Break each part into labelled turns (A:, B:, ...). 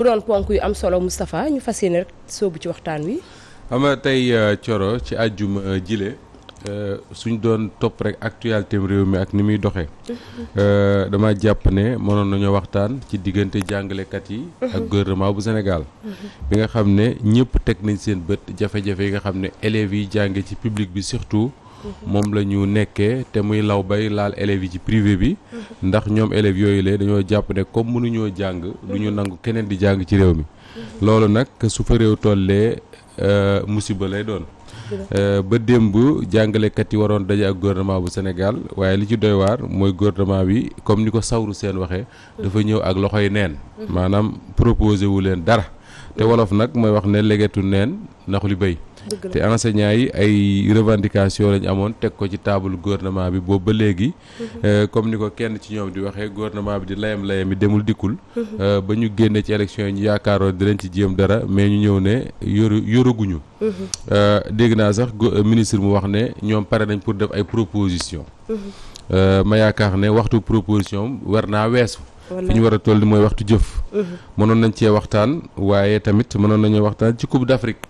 A: bu doon ponk yu am solo Moustapha ñu fas yéene rek sóobu ci waxtaan wi.
B: xam nga tey Thioro ci àjjuma jile suñ doon topp rek actualité réew mi ak ni muy doxee dama jàpp ne mënoon nañoo waxtaan ci diggante jàngalekat yi ak gouvernement bu Sénégal bi nga xam ne ñëpp teg nañ seen bët jafe-jafe yi nga xam ne élèves yi jànge ci public bi surtout moom la ñu nekkee te muy law bay laal élèves yi ci privé bi ndax ñoom élèves yooyu la dañoo jàpp ne comme mënuñoo jàng du ñu nangu keneen di jàng ci réew mi loolu nag su fa réew tollee musiba lay doon ba démb jàngalekat yi waroon daje ak gouvernement bu Sénégal waaye li ci doy waar mooy gouvernement bi comme ni ko Sawru Seen waxee dafa ñëw ak loxoy neen maanaam proposé wu leen dara te wolof nag mooy wax ne legetu neen naxuli béy te enseignants yi ay revendication lañ amoon teg ko ci table gouvernement bi boobu ba léegi comme ni ko kenn ci ñoom di waxee gouvernement bi di layam yi demul dikkul ba ñu génne ci élection yi ñu yaakaaroon di leen ci jéem dara mais ñu ñëw ne yoraguñu dégg naa sax ministre mu wax ne ñoom pare nañ pour def ay proposition ma yaakaar ne waxtu proposition war naa weesu fi ñu war a toll mooy waxtu jëf mënoon nañ cee waxtaan waaye tamit mënoon nañoo waxtaan ci Coupe d'Afrique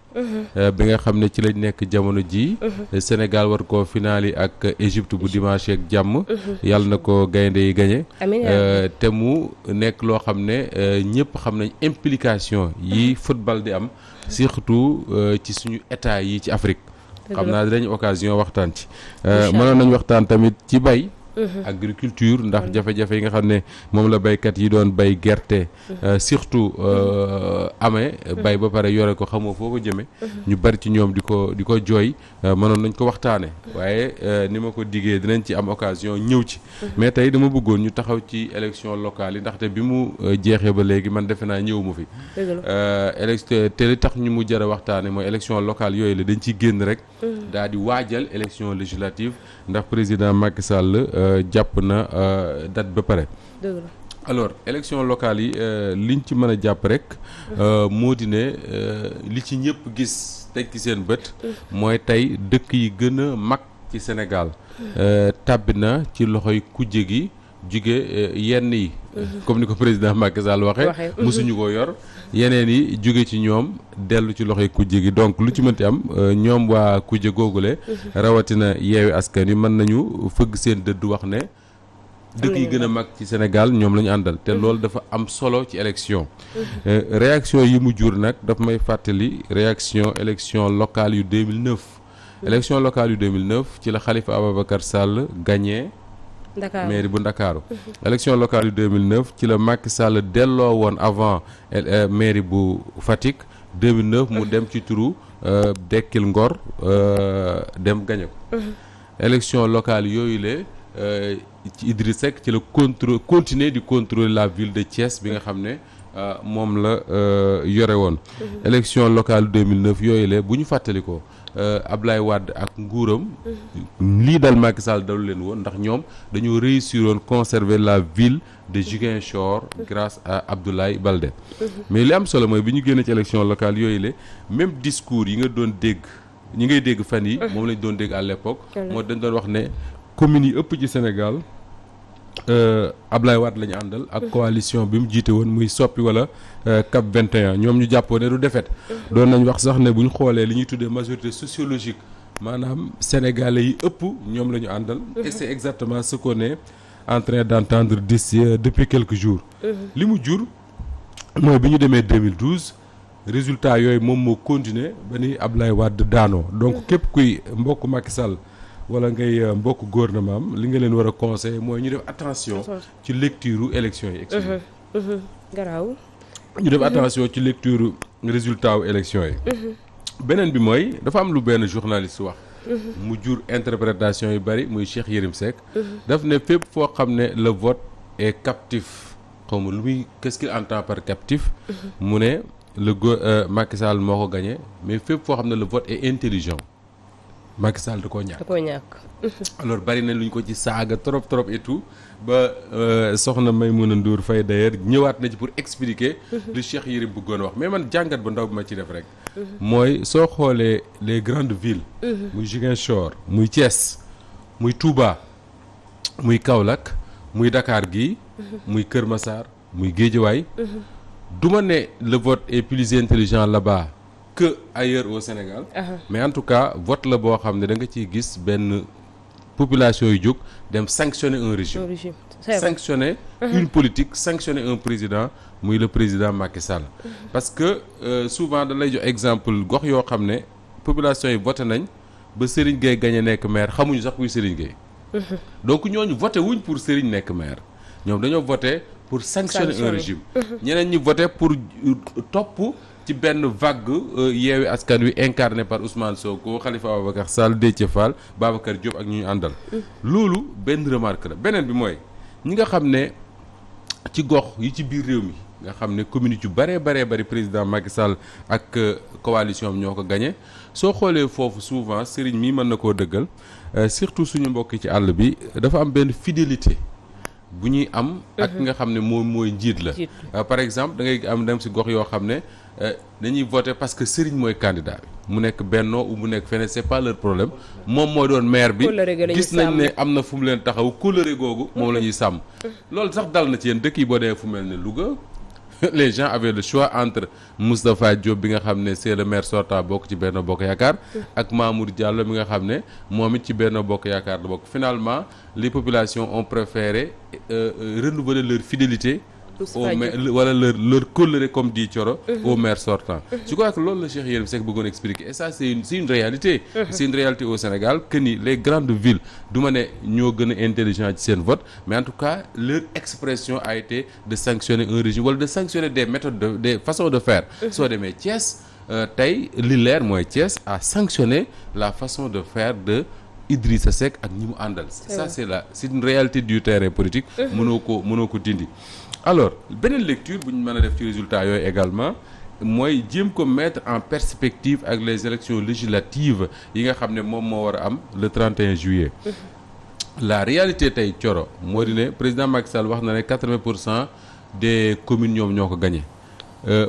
B: bi nga xam ne ci lañ nekk jamono ji Sénégal war koo finaali ak Égypte bu dimanche ak jàmm yàlla na ko gaynde yi gañe te mu nekk loo xam ne ñëpp xam nañ implication yi football di am surtout ci suñu état yi ci Afrique xam naa dinañ occasion waxtaan ci mënoon nañ waxtaan tamit ci bay agriculture ndax jafe-jafe yi nga xam ne moom la baykat yi doon bay gerte surtout amee bay ba pare yore ko xamoo foo ko jëme ñu bari ci ñoom di ko jooy mënoon nañ ko waxtaane waaye ni ma ko diggee dinañ ci am occasion ñëw ci mais tey dama bëggoon ñu taxaw ci élection locale yi ndaxte bi mu jeexee ba léegi man defe naa ñëw mu fi élection te li tax ñu mu jar a waxtaane mooy élection locale yooyu la dañ ciy génn rek daal di waajal élection législative ndax président Macky Sall jàpp na date ba pare alors élection locale yi liñ ci mën a jàpp rek moo di ne li ci ñëpp gis teg ci seen bët mooy tey dëkk yi gën a mag ci Sénégal tàbbi na ci loxoy kujje gi jóge yenn yi comme ni ko président Macky Sall waxee mosuñu ko yor yeneen yi jóge ci ñoom dellu ci loxoy kujje gi donc lu ci mënti am ñoom waa kujje googule rawatina yeewi askan yi mën nañu fëgg seen dëdd wax ne dëkk yi gën a mag ci Sénégal ñoom la ñu àndal te loolu dafa am solo ci élection réaction yi mu jur nag daf may fàttali réaction élection locale yu 2009 élection locale yu 2009 ci la Khalifa Ababacar Sall gagné mairie bu Ndakaaru élection locale yu 2009 ci la Macky Sall delloo woon avant mairie bu Fatick 2009 mu dem ci turu Dekkil Ngor dem gagné ko élection locale yooyu la ci Idriss Seck ci la continuer di contrôler la ville de Thiès bi nga xam ne moom la yore woon élection locale 2009 yooyu la bu ñu fàttali ko Ablaye Wade ak nguuram lii dal Macky Sall dalu leen woon ndax ñoom dañoo réussir woon conserver la ville de Ziguinchor grâce à Abdoulaye Baldé mais li am solo mooy bi ñu génnee ci élection locale yooyu la même discours yi nga doon dégg ñi ngay dégg fan yi moom lañ doon dégg à l'époque moo dañ doon wax ne communes yi ëpp ci Sénégal Ablaye Wade la ñu àndal ak coalition bi mu jiite woon muy soppi wala CAP 21 ñoom ñu jàppoo ne du défaite doon nañ wax sax ne bu ñu xoolee li ñuy tuddee majorité sociologique maanaam sénégalais yi ëpp ñoom la ñu àndal et c'est exactement ce qu'on est en train d'entendre d'ici depuis quelques jours li mu jur mooy bi ñu demee 2012 résultat yooyu moom moo continuer ba ni Ablaye Wade daanoo donc képp kuy mbokk Macky Sall wala ngay mbokk gouvernement am li nga leen war a conseiller mooy ñu def attention ci lecture élection yi
A: garaaw
B: ñu def attention ci lecture résultat wu élection yi beneen bi mooy dafa am lu benn journaliste wax mu jur interprétation yu bari muy Cheikh Yérim Seck daf ne fépp foo xam ne le vote est captif xaw ma lu muy qu'est-ce qu'il entend par captif mu ne Macky Sall moo ko gagné mais fépp foo xam ne le vote est intelligent Macky Sall da koo ñàkk alors bari nañ lu ñu ko ci saaga trop et tout ba soxna Maïmouna Ndour Faye d'ailleurs ñëwaat na ci pour expliquer li Cheikh Yérim bëggoon wax mais man jàngat bu ndaw bi ma ci def rek mooy soo xoolee les grandes villes muy Ziguinchor muy Thiès muy Touba muy Kaolack muy Dakar gi muy Kër Massar muy Guédiawaye du ma ne le vote est plus intelligent là-bas que ailleurs au Sénégal. Mais en tout cas vote la boo xam ne da nga ciy gis benn population yu jóg dem sanctionner un régime. Sanctionner une politique, sanctionner un président muy le président Macky Sall. Parce que souvent da lay jox exemple gox yoo xam ne population yi voté nañ ba Serigne Gueye gagné nekk maire xamuñu sax kuy Serigne Gueye. Donc ñooñu voté wuñ pour Serigne nekk maire ñoom dañoo voté pour sanctionner un régime. ñeneen ñi voté pour topp ci benn vague Yewwi Askan Wi incarné par Ousmane Sonko Khalifa Ababacar Sall Déthié Fall Babacar Diop ak ñu àndal. loolu benn remarque la beneen bi mooy ñi nga xam ne ci gox yi ci biir réew mi nga xam ne commune yu bëree bëri président Macky Sall ak coalition am ñoo ko gagné soo xoolee foofu souvent Serigne mi mën na koo dëggal surtout suñu mbokk ci àll bi dafa am benn fidélité bu ñuy am. ak nga xam ne moom mooy njiit la. par exemple da ngay am dem si gox yoo xam ne dañuy voter parce que Serigne mooy candidat bi mu nekk Benno ou mu nekk feneen c'est pas leur problème moom mooy doon maire bi gis nañ ne am na fu mu leen taxaw kóllëre googu moom la ñuy sàmm. loolu sax dal na ci yéen dëkk yi boo demee fu mel ne Louga les gens avaient le choix entre Moustapha Diop bi nga xam ne c'est le maire sortant bokk ci Benno Bokk Yaakaar ak Mamour Diallo bi nga xam ne moom it ci Benno Bokk Yaakaar la bokk. Finalement les populations ont préféré renouveler leur fidélité au maire wala leur kóllëre comme dit Thioro au maire sortant. Je crois que loolu la Cheikh Yérim Seck bëggoon expliquer et ça c'est une réalité. C'est une réalité au Sénégal que ni les grandes villes du ma ne ñoo gën a intelligent ci seen vote mais en tout cas leur expression a été de sanctionner un régime wala de sanctionner des méthodes des façons de faire. soo demee Thiès tey li leer mooy Thiès a sanctionné la façon de faire de Idrissa Seck ak ñi mu àndal. Ça c'est une réalité du terrain politique. mënoo ko dindi. Alors beneen lecture bu ñu mën a def ci résultat yooyu également mooy jéem ko mettre en perspective ak les élections législatives yi nga xam ne moom moo war a am le 31 juillet. La réalité tey Thioro moo di ne président Macky Sall wax na ne 80% des communes ñoo ko gagné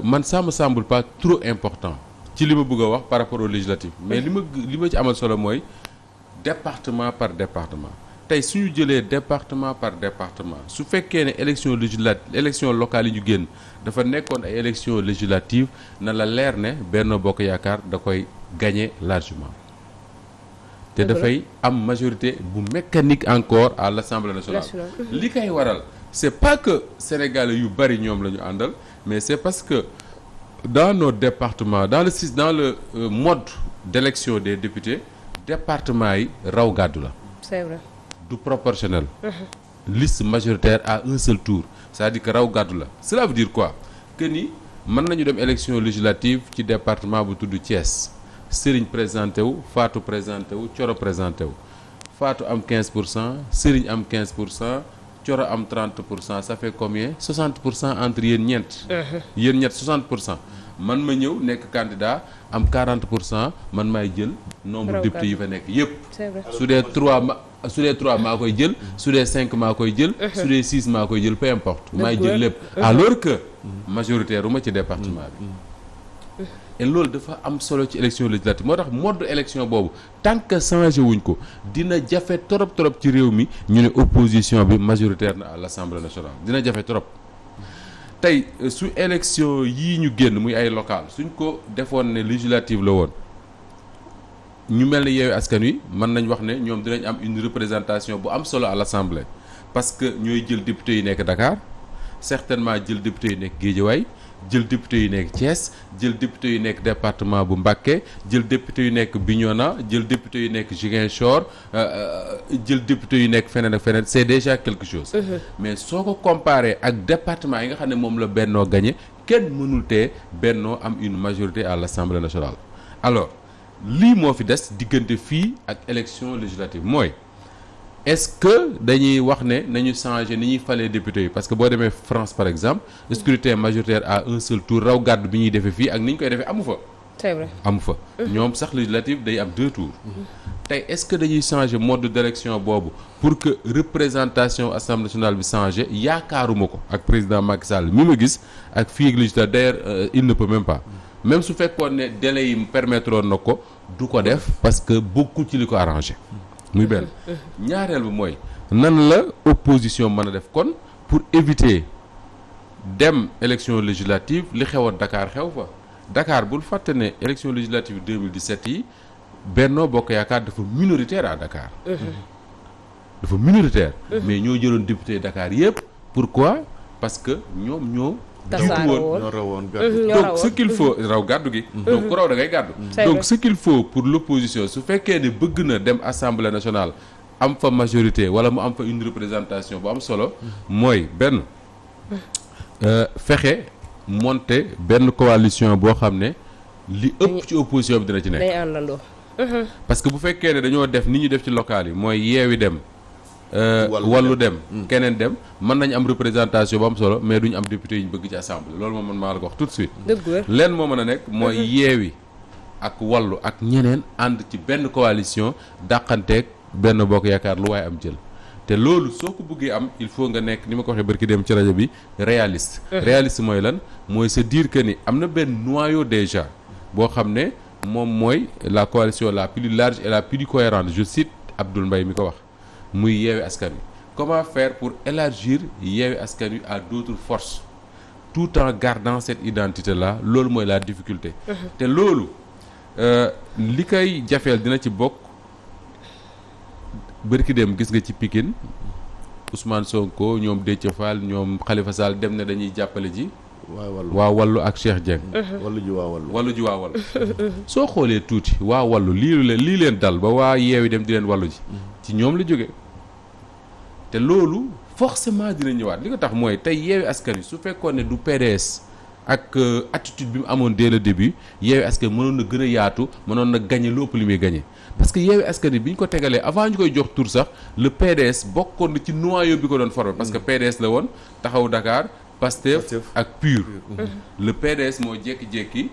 B: man ça me semble pas trop important ci li ma bëgg a wax par rapport aux législatives mais li ma ci amal solo mooy département par département. tey suñu jëlee département par département su fekkee ne élection locale yi ñu génn dafa nekkoon ay élection législative na la leer ne Benno Bokk Yaakaar da koy gagner largement te dafay am majorité bu mécanique encore à l'Assemblée nationale. Li koy waral c'est pas que Sénégalais yu bari ñoom la ñu àndal mais c'est parce que dans nos départements dans le mode d'élection des députés département yi raw gàddu la.
A: C'est vrai.
B: Du proportionnel. Liste majoritaire à un seul tour c'est-à-dire que raw gàddu la. Cela veut dire quoi que ni mën nañu dem élection législative ci département bu tudd Thiès Serigne présenté wu Fatou présenté wu Thioro présenté wu Fatou am 15% Serigne am 15% Thioro am 30% ça fait combien 60% entre yéen ñeent. yéen ñett 60%. man ma ñëw nekk candidat am 40% man maay jël nombre députés yi fa nekk yépp. su dee 3 maa koy jël su dee 5 maa koy jël su dee 6 maa koy jël peu importe maay jël lépp alors que majoritaire uma ci département bi et loolu dafa am solo ci élection législative moo tax mode élection boobu tant que changé wuñ ko dina jafe trop ci réew mi ñu ne opposition bi majoritaire na à l'Assemblée nationale dina jafe trop. Tey su élection yii ñu génn muy ay local suñ ko defoon ne législative la woon ñu mel ne Yewwi Askan Wi mën nañ wax ne ñoom dinañ am une représentation bu am solo à l'Assemblée parce que ñooy jël député yi nekk Dakar certainement jël député yi nekk Guédiawaye jël député yu nekk Thiès jël député yu nekk département bu Mbacké jël député yu nekk Bignona jël député yu nekk Ziguinchor jël député yu nekk feneen ak feneen c'est déjà quelque chose. Mais soo ko comparé ak département yi nga xam ne moom la Benno gagné kenn mënul tee Benno am une majorité à l'Assemblée nationale. Alors lii moo fi des diggante fii ak élection législative mooy est-ce que dañuy wax ne nañu changer ni ñuy falee député yi parce que boo demee France par exemple scrutin majoritaire à un seul tour raw gàddu bi ñuy defee fii ak ni ñu koy defee amu fa.
A: C'est vrai
B: amu fa. ñoom sax législative day am 2 tours. tey est-ce que dañuy changer mode d'élection boobu pour que représentation Assemblée nationale bi changer yaakaaruma ko ak président Macky Sall mi ma gis ak fii ak législative d'ailleurs il ne peut même pas. Même su fekkoon ne délai yi permettre na ko du ko def parce que bokkul ci li ko arrangé. muy benn ñaareel bi mooy nan la opposition mën a def kon pour éviter dem élection législative li xewoon Dakar xew fa Dakar bul fàtte ne élection législative 2017 yi Benno Bokk Yaakaar dafa minoritaire à Dakar. dafa minoritaire. mais ñoo jëloon député Dakar yépp pourquoi parce que ñoom ñoo. jiitu woon
C: ñoo rawoon gàddu.
B: donc ce qu'il faut raw gàddu gi. donc ku raw da ngay gàddu. donc ce qu'il faut pour l'opposition su fekkee ne bëgg na dem assemblée nationale am fa majorité wala mu am fa une représentation bu am solo mooy benn fexe monter benn coalition boo xam ne li ëpp ci opposition bi dina ci nekk.
A: day àndandoo.
B: parce que bu fekkee ne dañoo def ni ñu def ci local yi mooy yeewi dem. wàllu dem keneen dem mën nañ am représentation bu am solo mais duñu am député yu ñu bëgg ci assemblée loolu moom man maa la ko wax tout de suite. leen moo mën a nekk mooy yeewi ak wàllu ak ñeneen ànd ci benn coalition dàqanteeg benn bokk yaakaar lu waaye am jël te loolu soo ko bëggee am il faut nga nekk ni ma ko waxee barki dem ci rajo bi réaliste. réaliste mooy lan mooy se dire que ni am na benn noyau déjà boo xam ne moom mooy la coalition la plus large et la plus cohérente je cite Abdoul Mbaye mi ko wax. muy Yewwi Askan Wi comment faire pour élargir Yewwi Askan Wi à d'autres forces tout en gardant cette identité là loolu mooy la difficulté te loolu li koy jafeel dina ci bokk bërki dem gis nga ci Pikine Ousmane Sonko ñoom Déthié Fall ñoom Khalifa Sall dem ne dañuy jàppale ji waa Wallu ak Cheikh Dieng
C: wallu ji waa Wallu
B: soo xoolee tuuti waa Wallu lii leen dal ba waa Yewwi dem di leen wallu ji ci ñoom la jóge te loolu forcément dina ñëwaat li ko tax mooy tey Yewwi Askan Wi su fekkoon ne du PDS ak attitude bi mu amoon dès le début Yewwi Askan Wi mënoon na gën a yaatu mënoon na gagné lu ëpp li muy gagné parce que Yewwi Askan Wi bi ñu ko tegalee avant ñu koy jox tur sax le PDS bokkoon na ci noyau bi ko doon formé parce que PDS la woon Taxawu Dakar Pastef ak PUR le PDS moo jékki-jékki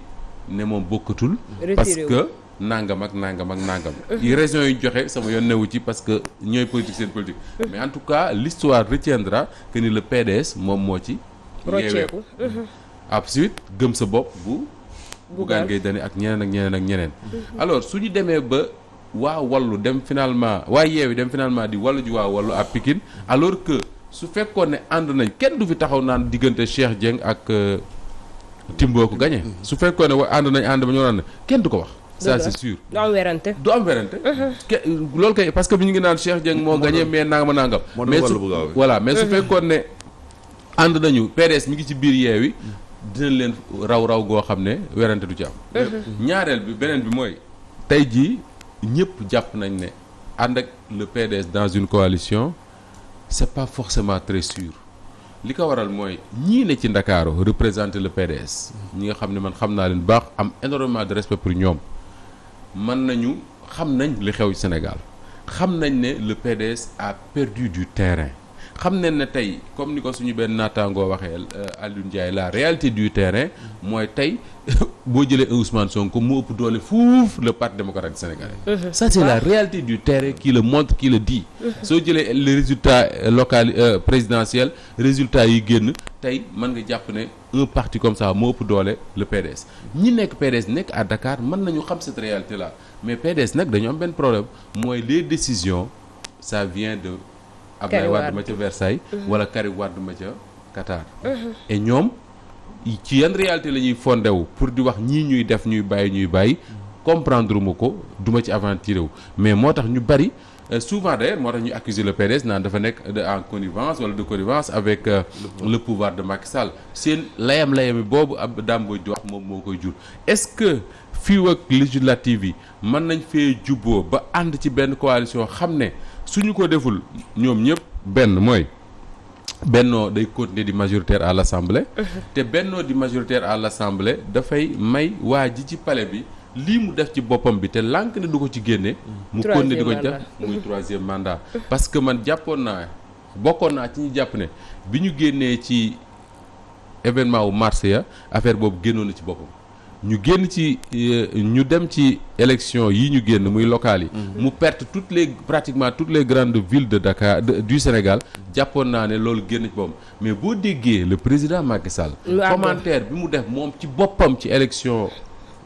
B: ne moom bokkatul parce que nangam ak nangam ak nangam yi raisons yi joxe sama yoon newu ci parce que ñooy politique seen politique mais en tout cas l'histoire retiendra que ni le PDS moom moo ci
A: rocceeku
B: ensuite gëm sa bopp bu Bougane Gueye Dany ak ñeneen alors suñu demee ba waa Wallu dem finalement waa Yewwi dem finalement di wallu ji waa Wallu à Pikine alors que su fekkoon ne ànd nañ kenn du fi taxaw naan diggante Cheikh Dieng ak Timbo ko gagné su fekkoon ne ànd nañ ànd ba ñoo naan kenn du ko wax ça c'est sûr
A: du am werante
B: loolu kay parce que bi ñu ngi naan Cheikh Dieng moo gagné mais nangam mais su fekkoon ne ànd nañu PDS mi ngi ci biir Yewwi dina leen raw goo xam ne werante du ci am ñaareel bi beneen bi mooy tey jii ñëpp jàpp nañ ne ànd ak le PDS dans une coalition c'est pas forcément très sûr li ko waral mooy ñii ne ci Ndakaaru représenter le PDS ñi nga xam ne man xam naa leen baax am énormément de respect pour ñoom xam nañ li xew ci Sénégal xam nañ ne le PDS a perdu du terrain xam nañ ne tey comme ni ko suñu benn naataangoo waxee Aliou Ndiaye la réalité du terrain mooy tey boo jëlee Ousmane Sonko mu ëpp doole fuuf le parti démocratique sénégalais. Ça c'est la réalité du terrain qui le montre qui le dit. soo jëlee les résultats local présidentiels résultats yi génn tey mën nga jàpp ne un parti comme ça moo ëpp doole le PDS ñi nekk PDS nekk à Dakar mën nañu xam cette réalité là mais PDS nag dañu am benn problème mooy les décisions ça vient de Abdoulaye Wade ma ca Versailles wala Karim Wade ma ca Qatar et ñoom ci yan réalité la ñuy fondé wu pour di wax ñii ñuy def ñuy bàyyi comprendre ma ko du ma ci aventuré wu mais moo tax ñu bari souvent d'ailleurs moo tax ñu accuser le PDS naan dafa nekk en connivence wala de connivence avec le pouvoir de Macky Sall seen layam-layami boobu ab dàmbooj di wax moom moo koy jur est-ce que fii ak législative yi mën nañ fee jubboo ba ànd ci benn coalition xam ne suñu ko deful ñoom ñëpp benn mooy Benno day continuer di majoritaire à l'Assemblée te Benno di majoritaire à l'Assemblée dafay may waa ji ci palais bi lii mu def ci boppam bi te lànk ne du ko ci génne mu continuer di ko def muy troisième mandat parce que man bokkoon naa ci ñu jàpp ne bi ñu génnee ci événement wu mars ya affaire boobu génnoon na ci boppam ñu génn ci ñu dem ci élection yi ñu génn muy locales yi mu perte pratiquement toutes les grandes villes de Dakar du Sénégal jàppoon naa ne loolu génn ci boppam mais boo déggee le président Macky Sall commentaire bi mu def moom ci boppam ci élection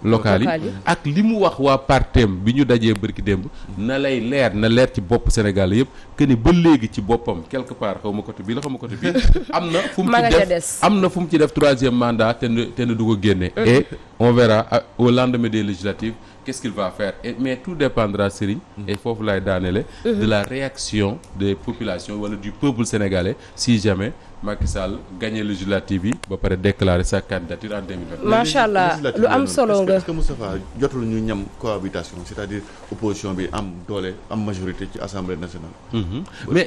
B: locales yi ak li mu wax waa partem bi ñu dajee bërki démb na leer ci bopp Sénégal yëpp que ni ba léegi ci boppam quelque part xaw ma côté bii la xaw ma côté bii am na fu mu ci def troisième mandat te ne du ko génne et on verra au lendemain des législatives qu'est-ce qu'il va faire mais tout dépendra Serigne et foofu laay daanele de la réaction des populations wala du peuple sénégalais si jamais Macky Sall gagné législative yi ba pare déclarer sa candidature en 2020.
A: macha allah lu am solo nga.
C: est-ce que Moustapha jotul ñu ñam cohabitation c'est-à-dire opposition bi am doole am majorité ci assemblée nationale.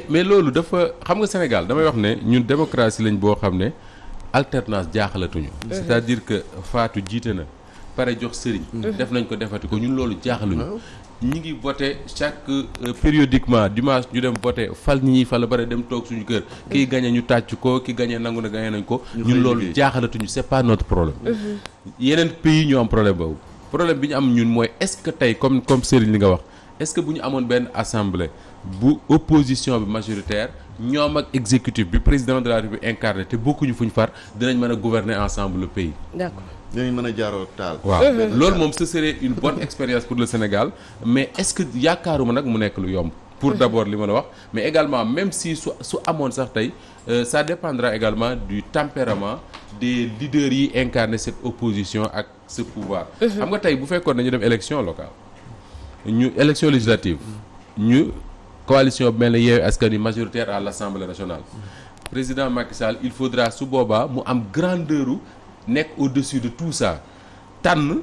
B: mais loolu dafa xam nga Sénégal damay wax ne ñun démocratie lañ boo xam ne alternance jaaxalatuñu. c'est-à-dire que Fatou jiite na pare jox sëriñ. def nañ ko defati ko ñun loolu jaaxaluñu. ñi ngi voté chaque périodiquement dimanche ñu dem voté fal ñi ñuy fal bare dem toog suñu kër kii gagné ñu tàcc ko ki gagné nangu na gagné nañ ko ñun loolu jaaxalatuñu c'est pas notre problème yeneen pays ñu am problème boobu problème bi ñu am ñun mooy est-ce que tey comme Serigne li nga wax est-ce que bu ñu amoon benn assemblée bu opposition bi majoritaire ñoom ak exécutif bi président de la République incarné te bokkuñu fu ñu far dinañ mën a gouverner ensemble le pays.
A: D'accord.
C: dinañ mën a jaaroo taal.
B: waaw loolu moom ce serait une bonne expérience pour le Sénégal mais est-ce que yaakaaruma nag mu nekk lu yomb. pour d'abord li ma la wax mais également même si su amoon sax tey ça dépendra également du tempérament des leaders yi incarner cette opposition ak ce pouvoir. xam nga tey bu fekkoon dañu dem élection locale élection législative ñu coalition bi mel ne Yewwi Askan Wi majoritaire à l'Assemblée nationale président Macky Sall il faudra su boobaa mu am grandeur nekk au-dessus de tout ça tànn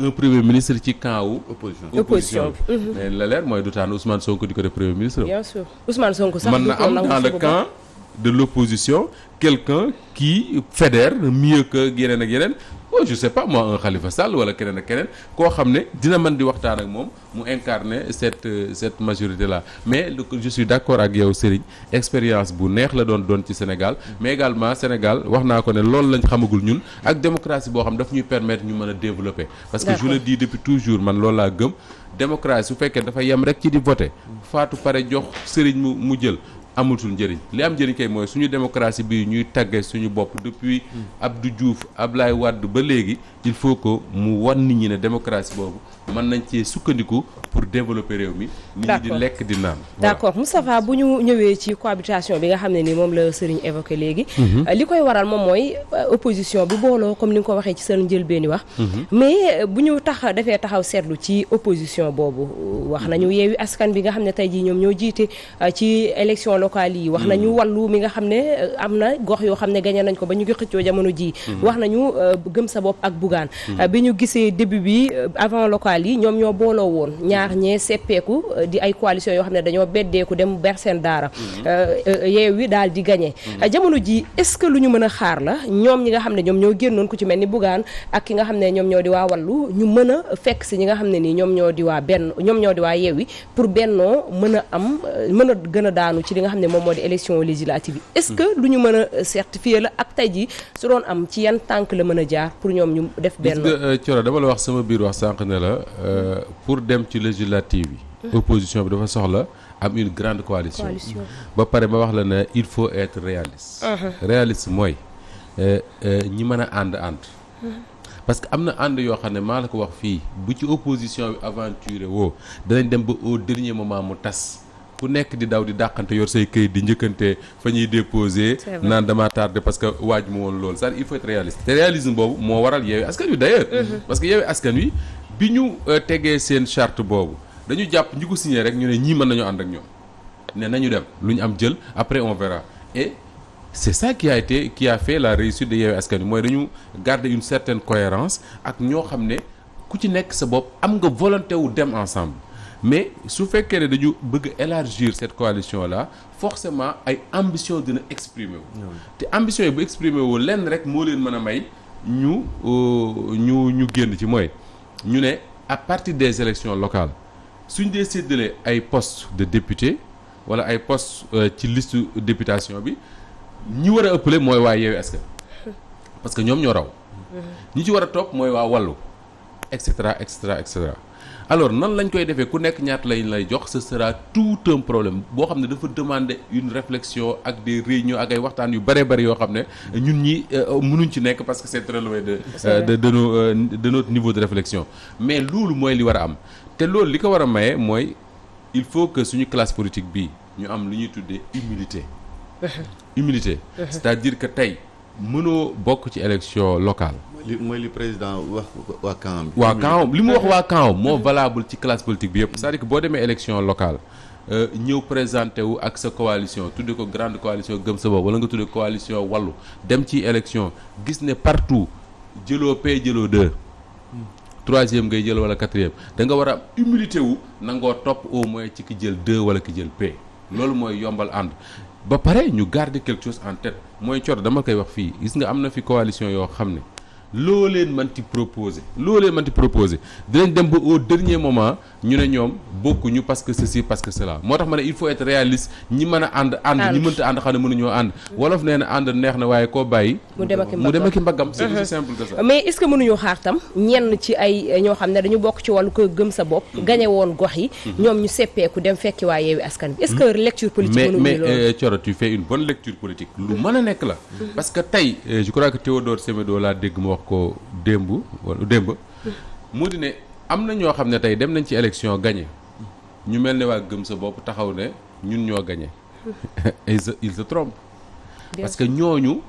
B: un premier ministre ci camp wu opposition mais la leer mooy du tànn Ousmane Sonko di ko def premier ministre.
A: bien sûr Ousmane Sonko sax
B: mën na am dans le camp de l'opposition quelqu'un qui fédère mieux que yeneen ak yeneen je sais pas moi un Khalifa Sall wala keneen ak keneen koo xam ne dina mën di waxtaan ak moom mu incarner cette majorité là mais je suis d'accord ak yow Serigne expérience bu neex la doon ci Sénégal mais également Sénégal wax naa ko ne loolu lañ xamagul ñun ak démocratie boo xam daf ñuy permettre ñu mën a développer parce que je le dis depuis toujours man loolu laa gëm démocratie su fekkee dafa yem rek ci di voter faatu pare jox Serigne mu jël amatul njëriñ li am njëriñ kay mooy suñu démocratie bi ñuy tagge suñu bopp depuis Abdou Diouf Ablaye Wade ba léegi il faut que mu wan nit ñi ne démocratie boobu mën nañ cee sukkandiku pour développer réew mi nit ñi di lekk di naan
A: d'accord Moustapha bu ñu ñëwee ci cohabitation bi nga xam ne ni moom la Serigne évoqué léegi li koy waral moom mooy opposition bi booloo comme ni nga ko waxee ci seen njëlbeeni wax mais bu ñu defee taxaw seetlu ci opposition boobu wax nañu Yewwi Askan bi nga xam ne tey jii ñoom ñoo jiite ci élection locale yi wax nañu wàllu mi nga xam ne am na gox yoo xam ne gagné nañ ko ba ñu ngi xëccoo jamono ji wax nañu gëm sa bopp ak Bougane bi ñu gisee début bi avant locale yi ñoom ñoo booloo woon ñaar ñee seppeeku di ay coalition yoo xam ne dañoo beddeeku dem ber seen daara Yewwi daal di gagné jamono ji est-ce que lu ñu mën a xaar la ñoom ñi nga xam ne ñoom ñoo génnoon ku ci mel ni Bougane ak ki nga xam ne ñoom ñoo di waa wàllu ñu mën a fekk si ñi nga xam ne nii ñoom ñoo di waa Yewwi pour bennoo mën a am mën a gën a daanu ci li nga xam ne moom moo di élection législative yi est-ce que lu ñu mën a certifier la ak tey ji su doon am ci yan tànk la mën a jaar pour ñoom ñu def benn
B: Thioro dama la wax sama biir wax sànq ne la pour dem ci législative yi opposition bi dafa soxla am une grande coalition ba pare ma wax la ne il faut être réaliste réaliste mooy ñi mën a ànd parce que am na ànd yoo xam ne maa la ko wax fii bu ci opposition bi aventuré woo danañ dem ba au dernier moment mu tas ku nekk di daw di dàqante yor say këyit di njëkkante fa ñuy déposer naan dama tardé parce que waaj mu woon loolu c'est-à-dire il faut être réaliste te réalisme boobu moo waral Yewwi Askan Wi d'ailleurs parce que Yewwi Askan Wi bi ñu tegee seen charte boobu dañu jàpp ñi ko signé rek ñu ne ñii mën nañu ànd ak ñoom ne nañu dem lu ñu am jël après on verra et c'est ça qui a fait la réussite de Yewwi Askan Wi mooy dañu garder une certaine cohérence ak ñoo xam ne ku ci nekk sa bopp am nga volonté wu dem ensemble mais su fekkee ne dañu bëgg élargir cette coalition là forcément ay ambition dina exprimer wu te ambition yi bu exprimer wu lenn rek moo leen mën a may ñu génn ci mooy ñu ne à partir des élections locales suñ dee séddalee ay postes de député wala ay postes ci liste députation bi ñi war a ëppale mooy waa Yewwi Askan parce que ñoom ñoo raw ñi ci war a topp mooy waa Wallu et cetera et cetera et cetera. Alors nan lañ koy defee ku nekk ñaata lañ lay jox ce sera tout un problème boo xam ne dafa demander une réflexion ak des réunions ak ay waxtaan yu bëree bëri yoo xam ne ñun ñi mënuñ ci nekk parce que c'est très loin de notre niveau de réflexion mais loolu mooy li war a am te loolu li ko war a maye mooy il faut que suñu classe politique bi ñu am lu ñuy tuddee humilité c'est-à-dire que tey mënoo bokk ci élection locale.
C: mooy li président wax waa camp bi.
B: waa camp li mu wax waa camp moo valable ci classe politique bi yëpp c'est-à-dire que boo demee élection locale ñëw présenté wu ak sa coalition tudde ko grande coalition gëm sa bopp wala nga tudde coalition wàllu dem ci élection gis ne partout jëloo P jëloo 2 troisième ngay jël wala quatrième da nga war a am humilité wu nangoo topp au moins ci ki jël 2 wala ki jël P loolu mooy yombal ànd ba pare ñu garder quelque chose en tête mooy cor dama koy wax fii gis nga am na fi coalition yoo xam ne loo leen mënti proposé dinañ dem ba au dernier moment ñu ne ñoom bokkuñu parce que ceci parce que cela moo tax ma ne il faut être réaliste ñi mën a ànd ñi mënta ànd xam ne mënuñoo ànd wolof nee na ànd neex na waaye koo bàyyi mu dem ak mbaggam c'est aussi simple que ça.
A: mais est-ce que mënuñoo xaar tam ñenn ci ay ñoo xam ne dañu bokk ci wàllu ko gëm sa bopp gañe woon gox yi ñoom ñu seppeeku dem fekki waa Yewwi Askan Wi est-ce que lecture politique
B: mais Thioro tu fais une bonne lecture politique lu mën a nekk la parce que tey je crois que Théodore Semedo laa dégg mu wax ko démb mu di ne am na ñoo xam ne tey dem nañ ci élection gagné ñu mel ne waa gëm sa bopp taxaw ne ñun ñoo gagné il se trompe parce que ñooñu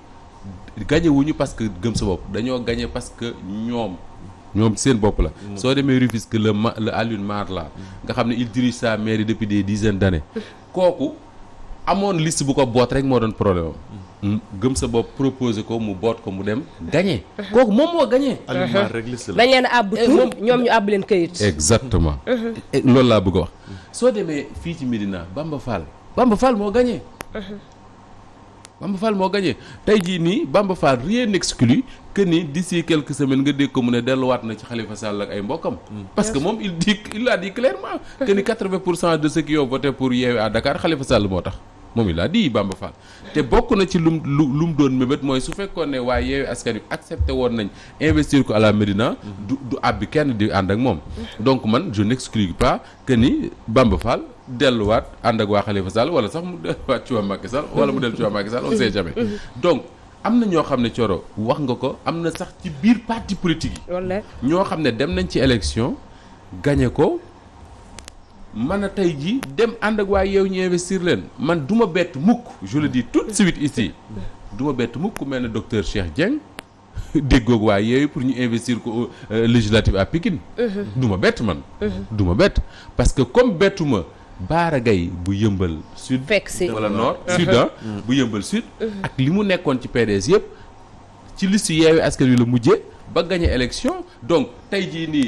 B: gagné wuñu parce que gëm sa bopp dañoo gagné parce que ñoom seen bopp la soo demee Rufisque le Alioune Mar la nga xam ne il dirige sa mairie depuis des dizaines d'années kooku amoon liste bu ko boot rek moo doon problème am gëm sa bopp proposé ko mu boot ko mu dem gagné kooku moom moo gagné.
C: Alioune Mar rek liste la
A: dañ leen a àbb tur ñoom ñu àbb leen këyit.
B: exactement loolu laa bëgg a wax soo demee fii ci Médina Bamba Fall moo gagné. Bamba Fall moo gagné tey jii nii Bamba Fall rien n'exclut que ni d'ici quelques semaines nga dégg ko mu ne delluwaat na ci Khalifa Sall ak ay mbokkam. parce que moom il a dit clairement que ni 80% de ceux qui ont voté pour Yewwi à Dakar Khalifa Sall moo tax moom il a dit Bamba Fall. te bokk na ci lu mu doon mébét mooy su fekkoon ne waa Yewwi Askan Wi accepté woon nañ investir ko à la Médina du àbbi kenn di ànd ak moom. donc man je n'exclus pas que ni Bamba Fall delluwaat ànd ak waa Khalifa Sall wala sax mu delluwaat ci waa Macky Sall wala mu dellu ci waa Macky Sall on sait jamais. donc am na ñoo xam ne Thioro wax nga ko am na sax ci biir parti politique yi. ñoo xam ne dem nañ ci élection gagné ko. man a tey jii dem ànd ak waa Yewwi ñu investir leen man du ma bett mukk je le dis tout de suite ici du ma bett mukk ku mel ne docteur Cheikh Dieng déggoog waa Yewwi pour ñu investir ko législative à Pikine du ma bett man du ma bett parce que comme bettuma Baara Gaye bu yëmbal sud wala nord sud bu yëmbal sud ak li mu nekkoon ci PDS yëpp ci liste Yewwi Askan Wi la mujjee ba gagné élection donc tey jii nii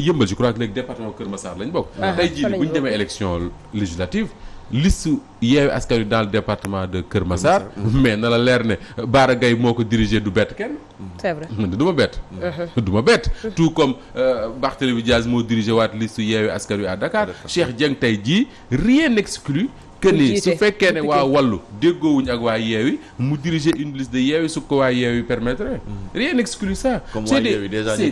B: yëmbal je crois que léegi département Kër Massar lañ bokk. tey jii nii bu ñu demee élection législative liste Yewwi Askan Wi dans le département de Kër Massar. mais na la leer ne Bara Gaye moo ko dirigé du bett kenn.
A: c'est vrai
B: man du ma bett. du ma bett tout comme Barthélémy Diaz moo dirigé waat liste Yewwi Askan Wi à Dakar. Cheikh Dieng tey jii rien n'exclut que ni su fekkee ne waa wàllu déggoowuñ ak waa Yewwi mu diriger une liste de Yewwi su ko waa Yewwi permettre rien n'exclut ça.
C: comme waa Yewwi déjà ñu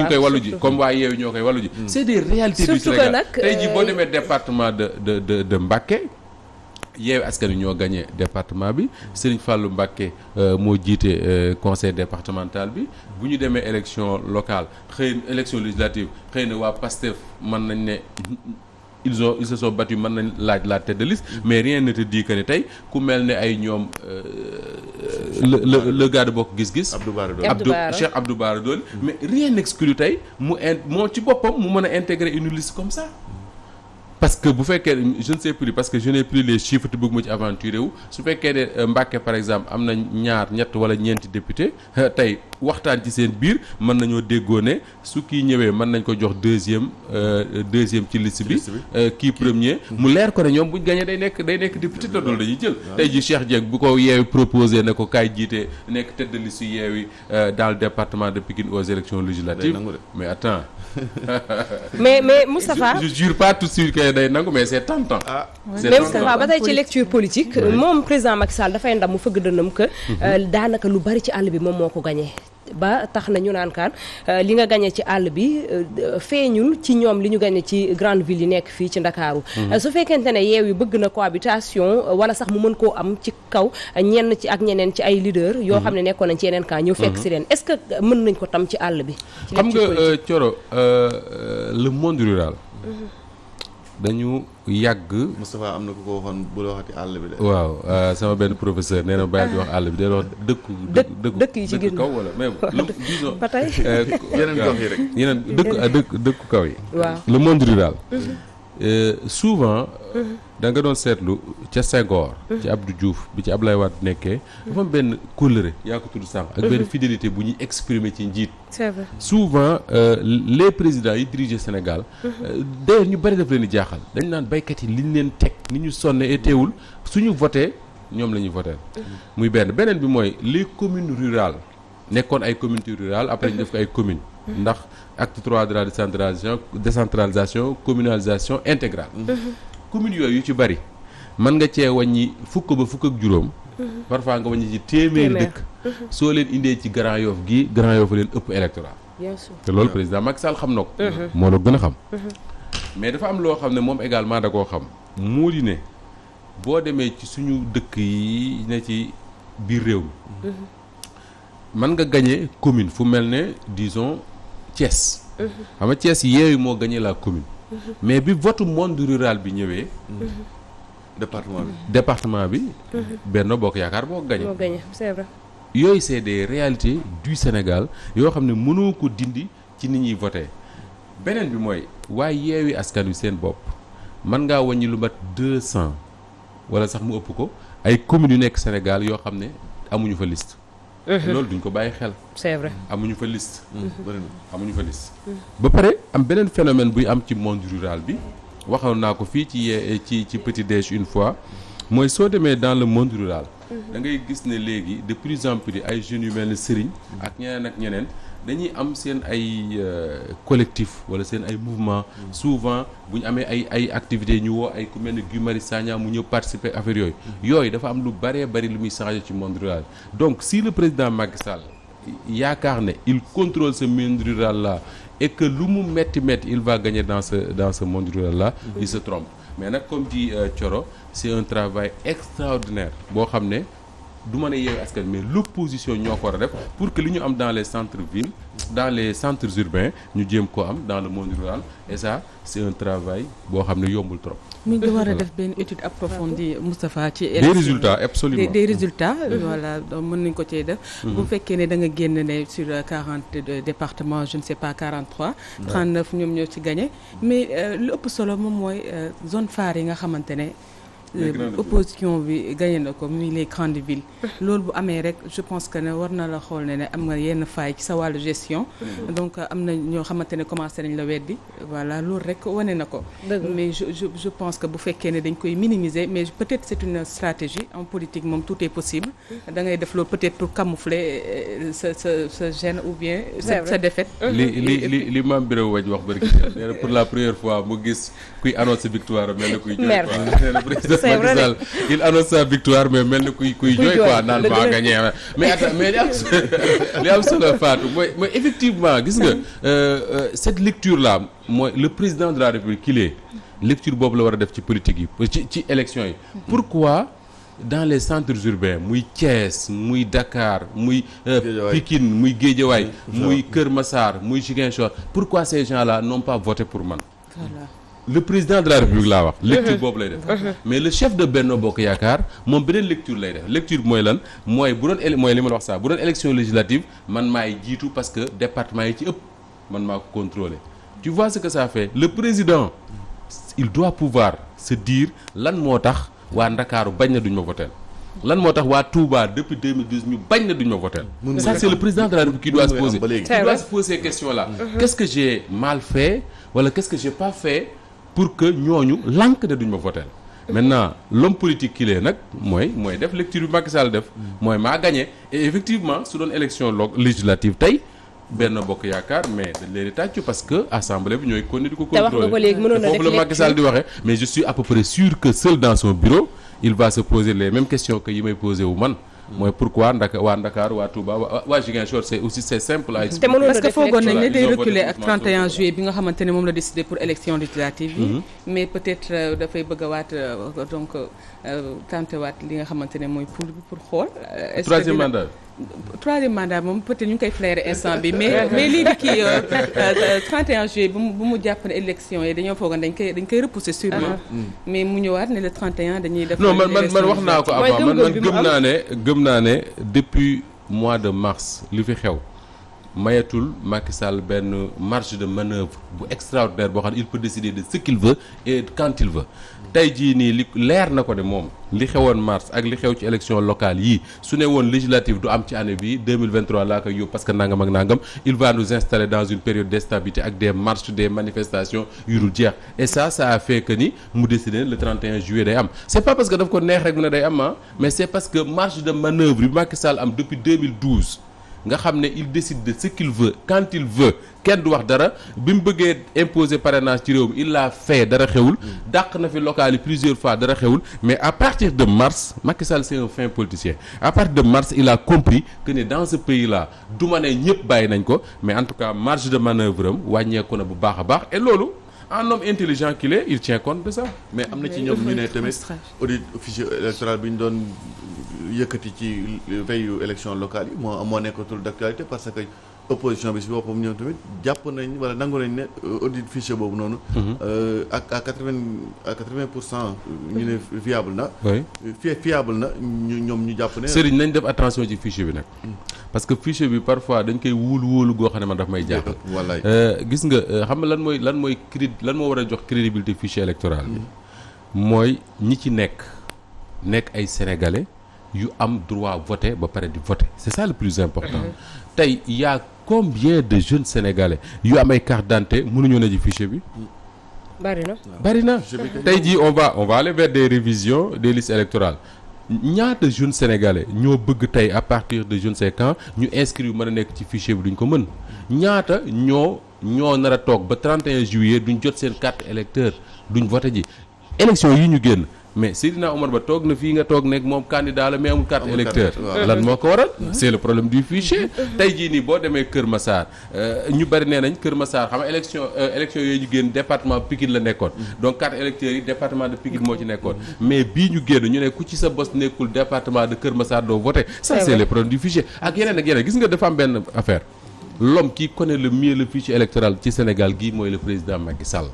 B: koy wallu ji comme waa Yewwi ñoo koy wallu ji. c'est des réalités du Sénégal tey jii boo demee département de Mbacké Yewwi Askan Wi ñoo gagné département bi Serigne Fallou Mbacké moo jiite conseil départemental bi bu ñu demee élection locale élection législative xëy na waa PASTEF mën nañ ne ils se sont battus mën nañ laaj la tête de liste mais rien ne te dit que ne tey ku mel ne ay ñoom le gars de Bokk Gis Gis Cheikh Abdou Bara Dolly mais rien n'exclut tey moo ci boppam mu mën a intégrer une liste comme ça parce que bu fekkee je ne sais plus parce que je n'ai plus les chiffres te bëgg ma ci aventuré wu su fekkee ne Mbacké par exemple am na ñett wala ñeenti député tey waxtaan ci seen biir mën nañoo déggoo ne su kii ñëwee mën nañ ko jox deuxième ci liste bi kii premier mu leer ko ne ñoom buñ gagné day nekk député te loolu dañuy jël tey ji Cheikh Dieng bu ko Yewwi proposé ne ko kaay jiite nekk tête de liste Yewwi dans le département de Pikine aux élections législatives mais attends
A: mais Moustapha
B: je jure pas tout de suite que day nangu mais c'est tentant.
A: mais Moustapha ba tey ci lecture politique moom président Macky Sall dafay ndam mu fëgg dënnam que daanaka lu bari ci àll bi moom moo ko gagné ba tax na ñu naan kaan li nga gagné ci àll bi feeñul ci ñoom li ñu gagné ci grande ville yi nekk fii ci Ndakaaru su fekkente ne Yewwi bëgg na cohabitation wala sax mu mën koo am ci kaw ñenn ci ak ñeneen ci ay leader yoo xam ne nekkoon nañ ci yeneen camp ñëw fekk si leen est-ce que mën nañ ko tam ci àll bi
B: xam nga Thioro le monde rural dañu yàgg.
C: Moustapha am na ku ko waxoon bu la waxati àll bi de.
B: waaw sama benn professeur nee na bàyyi di wax àll bi day wax
A: dëkk yi ci
B: kaw wala même disons
A: ba tey
C: yeneen gox yi rek.
B: yeneen dëkku kaw yi.
A: waaw
B: le monde rural. Souvent da nga doon seetlu ca Senghor. ci Abdou Diouf bi ci Ablaye Wade nekkee. dafa am benn kóllëre yaa ko tudd sànq. ak benn fidélité bu ñuy exprimer ci njiit.
A: c'est vrai
B: souvent les présidents yi diriger Sénégal. d'ailleurs ñu bari daf leen di jaaxal dañ naan baykat yi liñ leen teg ni ñu sonne et teewul suñu voté ñoom la ñuy voté. muy beneen bi mooy les communes rurales nekkoon ay communautés rurales après ñu def ko ay communes. ndax acte 3 de la décentralisation communalisation intégrale. communes yooyu yu ci bari mën nga cee wàññi fukk ba fukk ak juróom. parfois nga wàññi ci téeméeri dëkk. soo leen indee ci Grand Yoff gi Grand Yoff leen ëpp électorat.
A: bien sûr
B: te loolu président Macky Sall xam na ko. moo la gën a xam. mais dafa am loo xam ne moom également da koo xam. moo di ne boo demee ci suñu dëkk yi ne ci biir réew mi. mën nga gagné commune fu mel ne disons Thiès. xam nga Thiès Yewwi moo gagné la commune. mais bi vote monde rural bi ñëwee. département bi. Benno Bokk Yaakaar moo gagné.
A: moo gagné c'est vrai.
B: yooyu c'est des réalités du Sénégal yoo xam ne mënoo ko dindi ci nit ñuy voté beneen bi mooy waaye Yewwi Askan Wi seen bopp mën ngaa wàññi lu mat 200 wala sax mu ëpp ko ay communes yu nekk Sénégal yoo xam ne amuñu fa liste. loolu duñ ko bàyyi xel.
A: c'est vrai
B: amuñu fa liste. amuñu fa liste. ba pare am beneen phénomène buy am ci monde rural bi waxoon naa ko fii ci Petit Déj une fois mooy soo demee dans le monde rural. da ngay gis ne léegi de plus en plus ay jeunes yu mel ne Serigne ak ñeneen dañuy am seen ay collectif wala seen ay mouvement souvent bu ñu amee ay activités ñu woo ay ku mel ne Guy Marius Sagna mu ñëw participer affaire yooyu dafa am lu bëree bëri lu muy changer ci monde rural donc si le président Macky Sall yaakaar ne il contrôle ce monde rural là et que lu mu metti il va gagner dans ce monde rural là il se trompe mais nag comme dit Thioro c'est un travail extraordinaire boo xam ne du mën a Yewwi Askan mais l'opposition ñoo ko war a def pour que li ñu am dans les centres-villes dans les centres urbains ñu jéem ko am dans le monde rural et ça c'est un travail boo xam ne yombul trop.
D: mi ngi war a def benn étude approfondie Moustapha ci
B: des résultats absolument
D: des résultats voilà mën nañ ko cee def bu fekkee ne da nga génn ne sur 40 départements je ne sais pas 43 39 ñoom ñoo ci gagné mais lu ëpp solo moom mooy zone phare yi nga xamante ne opposition bi gagné na ko muy les grandes villes loolu bu amee rek je pense que ne war na la xool ne am nga yenn faille ci sa wàllu gestion donc am na ñoo xamante ne commencé nañ la weddi voilà loolu rek wane na ko mais je pense que bu fekkee ne dañ koy minimiser mais peut-être c'est une stratégie en politique moom tout est possible da ngay def loolu peut-être pour camoufler sa gêne ou bien sa défaite
B: li Mame Birame Wathie wax bari nee na pour la première fois mu gis kuy annoncer victoire mel na kuy jooy
A: c'est vrai
B: Macky Sall il annonce sa victoire mais mel na kuy jooy quoi naan maa gagné mais attends mais li am solo Fatou mooy effectivement gis nga cette lecture là mooy le président de la République qu'il est lecture boobu la war a def ci politique yi ci élection yi pourquoi dans les centres urbains muy Thiès muy Dakar muy Pikine muy Guédiawaye muy Kër Massar muy Ziguinchor pourquoi ces gens-là n'ont pas voté pour man voilà. Le président de la République laa wax lecture boobu lay def mais le chef de Benno Bokk Yaakaar moom beneen lecture lay def lecture bi mooy lan mooy bu doon mooy li ma la wax sax bu doon élection législative man maay jiitu parce que département yi ci ëpp man maa ko contrôler tu vois ce que ça fait le président il doit pouvoir se dire lan moo tax waa Ndakaaru bañ na duñ ma voter lan moo tax waa Touba depuis 2012 ñu bañ na duñ ma voter ça c'est le président de la République qui doit se poser il doit se poser ces questions là qu'est-ce que j'ai mal fait wala qu'est-ce que j'ai pas fait pour que ñooñu lànk de duñ ma voter maintenant l'homme politique qu'il est nag mooy def lecture bi Macky Sall def mooy maa gagné et effectivement su doon élection législative tey Benno Bokk Yaakaar mais dañ leen di tàccu parce que assemblée bi ñooy continuer di ko contrôler foofu la Macky Sall di waxee mais je suis à peu près sûr que seul dans son bureau il va se poser les mêmes questions que yi may posé wu man mooy pourquoi waa Dakar waa Touba waa Ziguinchor c'est simple à expliquer.
D: parce que foogoon nañ ne day reculer ak 31 juillet bi nga xamante ne moom la décidé pour élection législative yi. mais peut-être dafay bëgg a waat donc tenté waat li nga xamante ne mooy pour xool. troisième mandat moom peut-être ñu ngi koy flairer instant bi mais lii di kii 31 juillet bu mu jàpp ne élection yi dañoo foogoon dañ koy repousser sûrement. mais mu ñëwaat ne le 31 dañuy def.
B: non man wax naa ko avant man gëm naa ne depuis mois de mars li fi xew mayatul Macky Sall benn marge de manœuvre bu extraordinaire boo xam ne il peut décider de ce qu'il veut et quand il veut. tey jii nii li leer na ko de moom li xewoon mars ak li xew ci élection locale yii su ne woon législative du am ci année bi 2023 laa koy yóbbu parce que nangam ak nangam il va nous installer dans une période d'instabilité ak des marches des manifestations yu dul jeex et ça a fait que ni mu décidé le 31 juillet day am c'est pas parce que daf ko neex rek mu ne day am mais c'est parce que marge de manœuvre bi Macky Sall am depuis 2012 nga xam ne il décide de ce qu'il veut quand il veut kenn du wax dara bi mu bëggee imposer parrainage ci réew mi il l'a fait dara xewul dàq na fi local yi plusieurs fois dara xewul mais à partir de mars Macky Sall c'est un fin politicien à partir de mars il a compris que ne dans ce pays là du ma ne ñëpp bàyyi nañ ko mais en tout cas marge de manœuvre am wàññeeku na bu baax a baax et loolu un homme intelligent qu'il est il tient compte de ça.
C: mais am na ci ñoom ñu ne tamit audit fichier électoral bi ñu doon yëkkati ci veille élection locale yi moo nekkatul d'actualité parce que opposition bi si boppam ñoom tamit jàpp nañ wala nangu nañ ne audit fichier boobu noonu. ak à 80% ñu ne viable na.
B: oui
C: fiable na ñoom ñu jàpp ne.
B: Serigne nañ def attention ci fichier bi nag. parce que fichier bi parfois dañ koy wóolu goo xam ne man daf may jaaxal.
C: wallaay
B: gis nga xam nga lan moo war a jox crédibilité fichier électoral bi. mooy ñi ci nekk ay sénégalais yu am droit voter ba pare di voter c'est ça le plus important. tey y a combien de jeunes sénégalais yu am ay carte d'identité mënuñoo na ci fichier bi. bari na tey jii on va aller vers des révisions des listes électorales ñaata jeunes sénégalais ñoo bëgg tey à partir de je ne sais quand ñu inscrire mën a nekk ci fichier bi duñ ko mën ñaata ñoo nar a toog ba 31 juillet duñ jot seen carte électeur duñ voté ji élection yi ñu génn mais Seydina Omar Ba toog na fii nga toog nekk moom candidat la mais amul carte électeur lan moo ko waral c'est le problème du fichier tey jii nii boo demee Kër Massar ñu bari nee nañ Kër Massar xam nga élection yooyu ñu génn département Pikine la nekkoon donc carte électeur yi département de Pikine moo ci nekkoon mais bii ñu génn ñu ne ku ci sa bos nekkul département de Kër Massar doo voté ça c'est le problème du fichier ak yeneen ak yeneen gis nga dafa am benn affaire l'homme qui connaît le mieux le fichier électoral ci Sénégal gii mooy le président Macky Sall.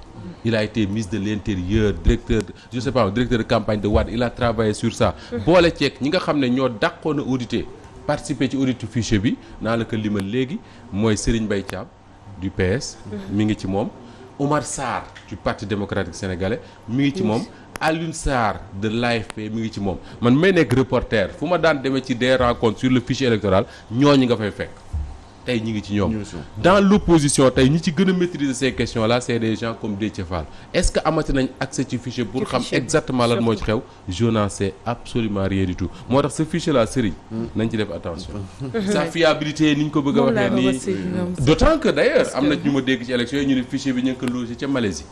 B: Il a été ministre de l'Intérieur, directeur de campagne de Wade, il a travaillé sur ça. boole ceeg ñi nga xam ne ñoo dàqoon a auditer participer ci audit fichier bi naa la ko limal léegi mooy Serigne Mbaye Thiam du PS. mi ngi ci moom Omar Sarr du Parti démocratique sénégalais mi ngi ci moom. Alioune Sarr de l'AFP mi ngi ci moom man may nekk reporter fu ma daan demee ci des rencontres sur le fichier électoral ñooñu nga fay fekk. tey ñi ngi ci ñoom dans l'opposition tey ñi ci gën a maîtriser ces questions là c'est des gens comme Déthié Fall est-ce que amati nañ accès ci fichier pour xam exactement lan moo ci xew je n'en sais absolument rien du tout moo tax ce fichier là Serigne nañ ci def attention sa fiabilité ni ñu ko bëgg a waxee nii d'autant que d'ailleurs am na ñu ma dégg ci élection yi ñu ne fichier bi ñu ngi ko logé ca Malaisie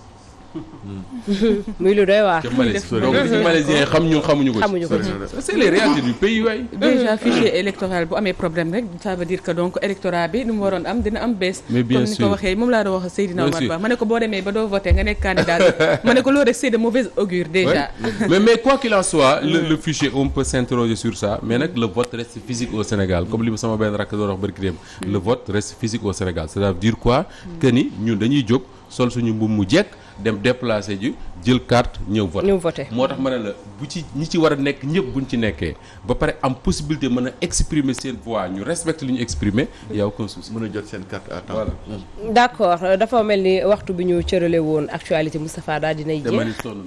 A: muy lu doy waar.
B: donc ci malaisiens yi xamuñu ko ci. c'est les réalités du pays waay.
D: déjà fichier électoral bu amee problème rek ça veut dire que donc électorat bi nu mu waroon am dina am bees.
B: mais bien sûr
D: comme ni ko waxee moom laa doon wax Seydina Omar Ba ma ne ko boo demee ba doo voté nga nekk candidat ma ne ko loolu rek c'est de mauvaise augure déjà.
B: mais quoi qu'il en soit le fichier on peut s'interroger sur ça mais nag le vote reste physique au Sénégal comme li ma sama benn rakk doon wax barki dem le vote reste physique au Sénégal ça veut dire quoi que ni ñun dañuy jóg sol suñu mbubb mu jekk dem déplacer ji jël carte ñëw voté moo tax ma ne la bu ci ñi ci war a nekk ñëpp buñ ci nekkee ba pare am possibilité mën a exprimer seen voix ñu respecte li ñu exprimer y a aucun souci
C: mën a jot seen carte à temps.
B: voilà.
A: d'accord dafa mel ni waxtu bi ñu cërale woon actualité Moustapha daal dinay jeex
B: dama ni sonn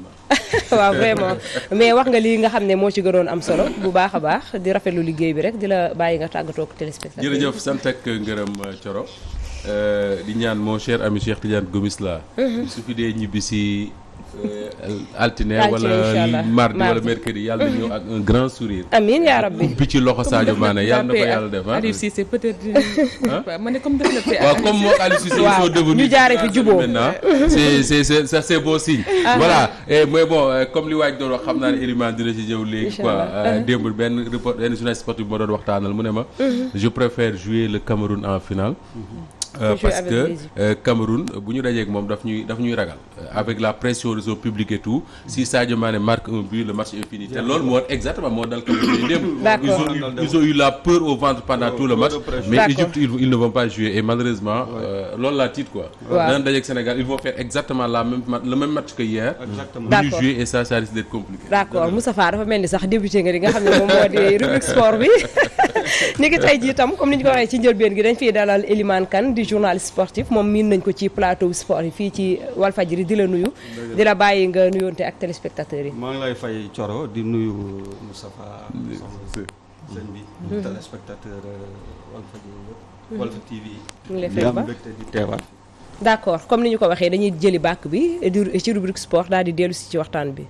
B: na
A: waaw vraiment mais wax nga lii nga xam ne moo ci gënoon am solo bu baax a baax di rafetlu liggéey bi rek di la bàyyi nga tàggatoo ak téléspectateurs.
B: jërëjëf sant ak ngërëm Thioro di ñaan mon cher ami Cheikh Tidiane Gomis la su fi dee ñibbi si altine wala mardi wala mercredi yàlla ñëw ak un grand sourire.
A: amiin yaa rabbi.
B: ubbi ci loxo Sadio Mané yàlla na ko yàlla def
D: Aliou Cissé peut-être ma ne comme def na paix.
B: waaw comme moo Aliou Cissé ils sont devenus
A: ñu jaaree fi jubóo
B: maintenant c'est bon signe. voilà mais bon comme li waaj doon wax xam naa ne Elimane dina ci ñëw léegi quoi démb benn journaliste sportif bi ma doon waxtaanal mu ne ma je préfère jouer le Cameroun en finale. Parce que Cameroun bu ñu dajeek moom daf ñuy ragal avec la pression de son public et tout si Sadio Mané marque un but le match est fini te loolu moo exactement moo dal Cameroun démb. Ils ont eu la peur au ventre pendant tout le match mais Égypte ils ne vont pas jouer et malheureusement loolu la titre quoi. danañ dajeek Sénégal ils vont faire exactement le même match que hier. bu ñu jouer et ça risque d'être compliqué.
A: d'accord Moustapha dafa mel ni sax débuté nga di nga xam ne moom moo di rubrique sport bi ni ki tey jii itam comme ni ñu ko waxee ci njëlbeen gi dañ fiy dalal Elimane Kane di journaliste sportif moom miin nañ ko ci plateau sport yi fii ci Walfadjri di la nuyu di la bàyyi nga nuyoonte ak téléspectateurs yi.
E: maa ngi lay fay Thioro di nuyu Moustapha sëñ bi téléspectateur Walfadjri yëpp Walf TV
A: mu ngi lay fay ba
E: di teewaat.
A: d'accord comme ni ñu ko waxee dañuy jëli bàkk bi ci rubrique sport daal di dellu si ci waxtaan bi.